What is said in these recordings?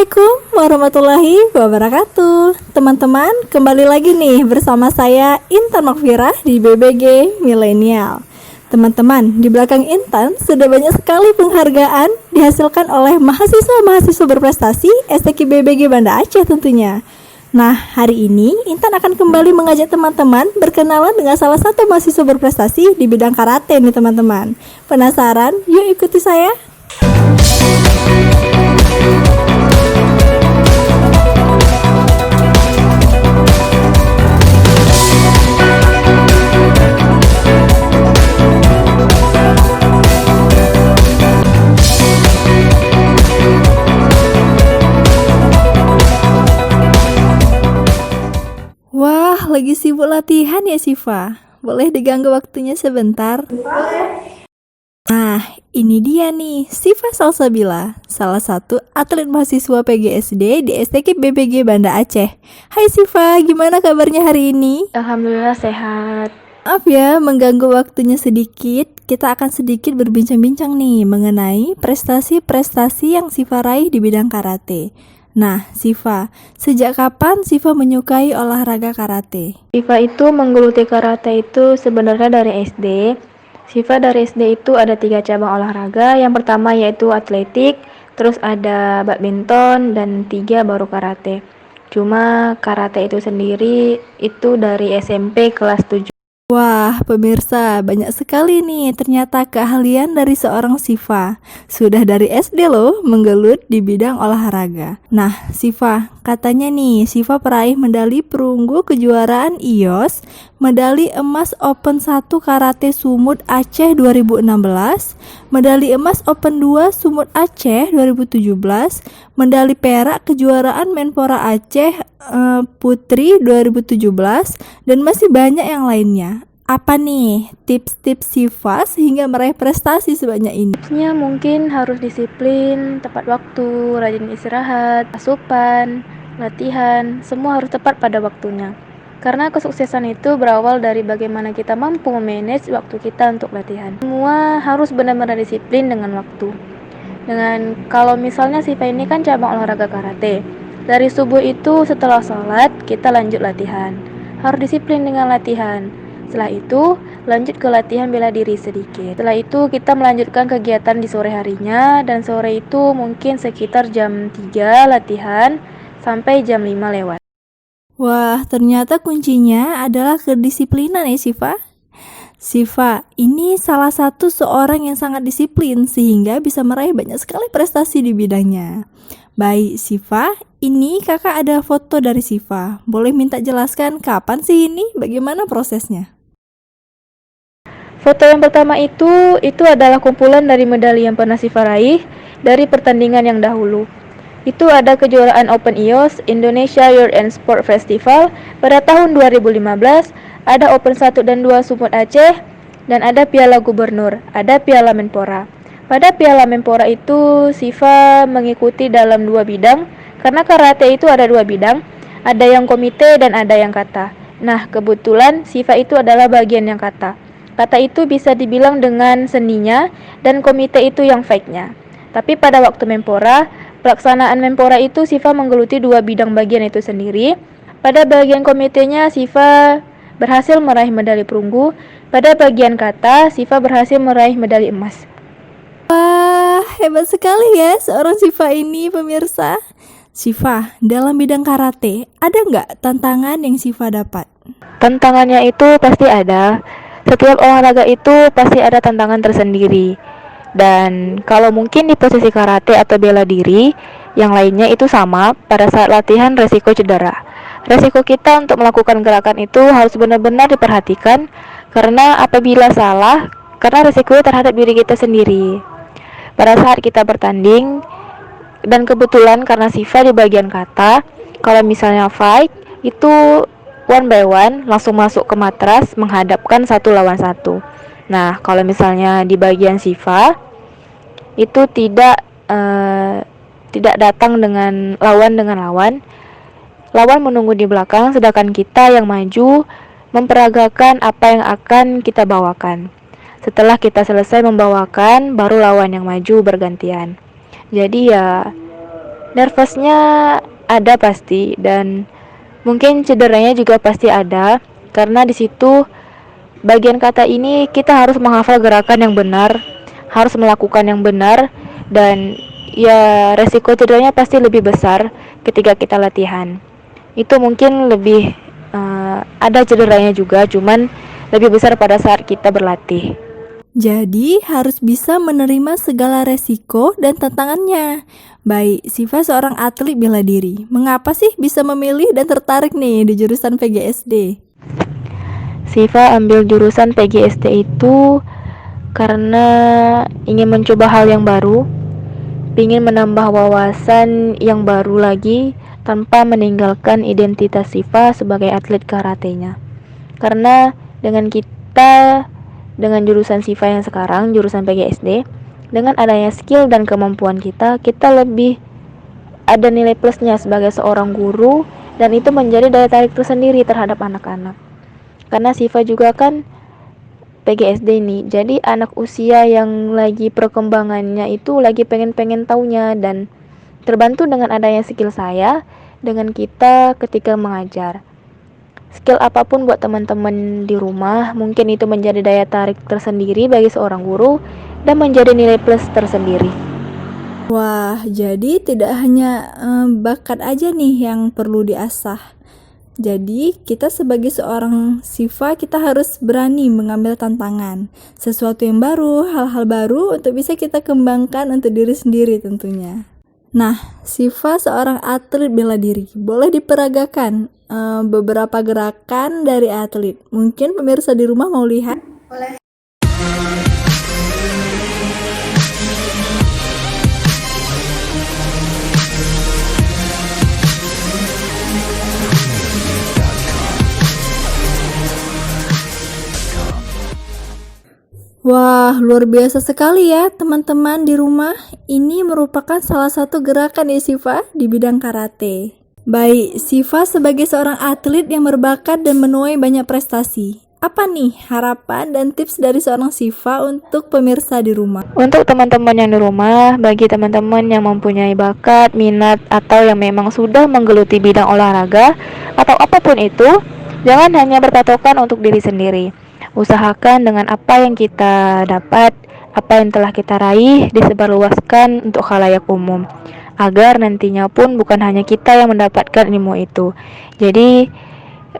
Assalamualaikum warahmatullahi wabarakatuh. Teman-teman, kembali lagi nih bersama saya Intan Makfirah di BBG Milenial. Teman-teman, di belakang Intan sudah banyak sekali penghargaan dihasilkan oleh mahasiswa-mahasiswa berprestasi STQ BBG Banda Aceh tentunya. Nah, hari ini Intan akan kembali mengajak teman-teman berkenalan dengan salah satu mahasiswa berprestasi di bidang karate nih teman-teman. Penasaran? Yuk ikuti saya. Wah, lagi sibuk latihan ya Siva? Boleh diganggu waktunya sebentar? Nah, ini dia nih, Siva Salsabila, salah satu atlet mahasiswa PGSD di STQ BBG Banda Aceh. Hai Siva, gimana kabarnya hari ini? Alhamdulillah sehat. Maaf ya, mengganggu waktunya sedikit. Kita akan sedikit berbincang-bincang nih mengenai prestasi-prestasi yang Siva raih di bidang karate. Nah, Siva, sejak kapan Siva menyukai olahraga karate? Siva itu menggeluti karate itu sebenarnya dari SD. Siva dari SD itu ada 3 cabang olahraga. Yang pertama yaitu atletik, terus ada badminton, dan 3 baru karate. Cuma karate itu sendiri itu dari SMP kelas 7. Wah, pemirsa, banyak sekali nih ternyata keahlian dari seorang Siva. Sudah dari SD loh menggelut di bidang olahraga. Nah, Siva, katanya nih Siva peraih medali perunggu kejuaraan IOS, medali emas Open 1 Karate Sumut Aceh 2016, medali emas Open 2 Sumut Aceh 2017, medali perak kejuaraan Menpora Aceh Putri 2017, dan masih banyak yang lainnya. Apa nih tips-tips Siva sehingga meraih prestasi sebanyak ini? Tipsnya mungkin harus disiplin, tepat waktu, rajin istirahat, asupan, latihan, semua harus tepat pada waktunya. Karena kesuksesan itu berawal dari bagaimana kita mampu memanage waktu kita untuk latihan. Semua harus benar-benar disiplin dengan waktu. Kalau misalnya Siva ini kan cabang olahraga karate. Dari subuh itu setelah sholat kita lanjut latihan. Harus disiplin dengan latihan. Setelah itu lanjut ke latihan bela diri sedikit. Setelah itu kita melanjutkan kegiatan di sore harinya, dan sore itu mungkin sekitar jam 3 latihan sampai jam 5 lewat. Wah, ternyata kuncinya adalah kedisiplinan ya Siva. Siva, ini salah satu seorang yang sangat disiplin sehingga bisa meraih banyak sekali prestasi di bidangnya. Baik Siva, ini kakak ada foto dari Siva. Boleh minta jelaskan kapan sih ini? Bagaimana prosesnya? Foto yang pertama itu adalah kumpulan dari medali yang pernah Siva raih dari pertandingan yang dahulu. Itu ada kejuaraan Open IOS Indonesia Youth and Sport Festival pada tahun 2015, ada Open 1 dan 2 Sumut Aceh, dan ada Piala Gubernur, ada Piala Menpora. Pada Piala Menpora itu Siva mengikuti dalam 2 bidang, karena karate itu ada 2 bidang, ada yang komite dan ada yang kata. Nah, kebetulan Siva itu adalah bagian yang kata. Kata itu bisa dibilang dengan seninya, dan komite itu yang fight-nya. Tapi pada waktu Menpora, pelaksanaan Menpora itu Siva menggeluti 2 bidang bagian itu sendiri. Pada bagian komitenya Siva berhasil meraih medali perunggu. Pada bagian kata Siva berhasil meraih medali emas. Wah, hebat sekali ya seorang Siva ini pemirsa. Siva, dalam bidang karate, ada nggak tantangan yang Siva dapat? Tantangannya itu pasti ada. Setiap olahraga itu pasti ada tantangan tersendiri. Dan kalau mungkin di posisi karate atau bela diri, yang lainnya itu sama, pada saat latihan resiko cedera. Resiko kita untuk melakukan gerakan itu harus benar-benar diperhatikan, karena apabila salah, karena resiko terhadap diri kita sendiri. Pada saat kita bertanding, dan kebetulan karena Siva di bagian kata, kalau misalnya fight, itu one by one langsung masuk ke matras menghadapkan 1 lawan 1. Nah, kalau misalnya di bagian Siva itu tidak datang dengan lawan. Lawan menunggu di belakang, sedangkan kita yang maju memperagakan apa yang akan kita bawakan. Setelah kita selesai membawakan, baru lawan yang maju bergantian. Jadi ya Nervousnya ada pasti, dan mungkin cederanya juga pasti ada, karena di situ bagian kata ini kita harus menghafal gerakan yang benar, harus melakukan yang benar, dan ya resiko cederanya pasti lebih besar ketika kita latihan. Itu mungkin lebih ada cederanya juga, cuman lebih besar pada saat kita berlatih. Jadi harus bisa menerima segala resiko dan tantangannya. Baik, Siva seorang atlet bela diri. Mengapa sih bisa memilih dan tertarik nih di jurusan PGSD? Siva ambil jurusan PGSD itu karena ingin mencoba hal yang baru, ingin menambah wawasan yang baru lagi tanpa meninggalkan identitas Siva sebagai atlet karatenya. Karena dengan jurusan Siva yang sekarang, jurusan PGSD, dengan adanya skill dan kemampuan kita lebih ada nilai plusnya sebagai seorang guru, dan itu menjadi daya tarik tersendiri terhadap anak-anak. Karena Siva juga kan PGSD ini, jadi anak usia yang lagi perkembangannya itu lagi pengen taunya, dan terbantu dengan adanya skill saya dengan kita ketika mengajar. Skill apapun buat teman-teman di rumah, mungkin itu menjadi daya tarik tersendiri bagi seorang guru dan menjadi nilai plus tersendiri. Wah, jadi tidak hanya bakat aja nih yang perlu diasah. Jadi kita sebagai seorang Siva, kita harus berani mengambil tantangan, sesuatu yang baru, hal-hal baru untuk bisa kita kembangkan untuk diri sendiri tentunya. Nah, Siva seorang atlet bela diri, boleh diperagakan beberapa gerakan dari atlet. Mungkin pemirsa di rumah mau lihat? Boleh. Wah, luar biasa sekali ya teman-teman di rumah. Ini merupakan salah satu gerakan ya Siva di bidang karate. Baik, Siva sebagai seorang atlet yang berbakat dan menuai banyak prestasi. Apa nih harapan dan tips dari seorang Siva untuk pemirsa di rumah? Untuk teman-teman yang di rumah, bagi teman-teman yang mempunyai bakat, minat, atau yang memang sudah menggeluti bidang olahraga atau apapun itu, jangan hanya berpatokan untuk diri sendiri. Usahakan dengan apa yang kita dapat, apa yang telah kita raih, disebarluaskan untuk khalayak umum, agar nantinya pun bukan hanya kita yang mendapatkan ilmu itu. Jadi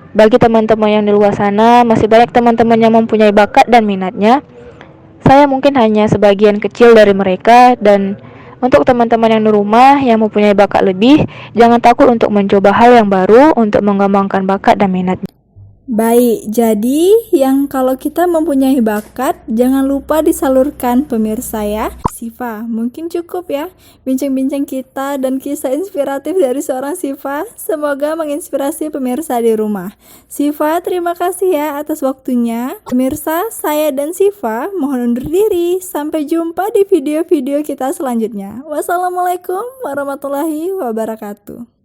bagi teman-teman yang di luar sana, masih banyak teman-teman yang mempunyai bakat dan minatnya. Saya mungkin hanya sebagian kecil dari mereka, dan untuk teman-teman yang di rumah yang mempunyai bakat lebih, jangan takut untuk mencoba hal yang baru untuk mengembangkan bakat dan minatnya. Baik, jadi yang kalau kita mempunyai bakat, jangan lupa disalurkan pemirsa ya. Siva, mungkin cukup ya bincang-bincang kita dan kisah inspiratif dari seorang Siva. Semoga menginspirasi pemirsa di rumah. Siva, terima kasih ya atas waktunya. Pemirsa, saya dan Siva mohon undur diri. Sampai jumpa di video-video kita selanjutnya. Wassalamualaikum warahmatullahi wabarakatuh.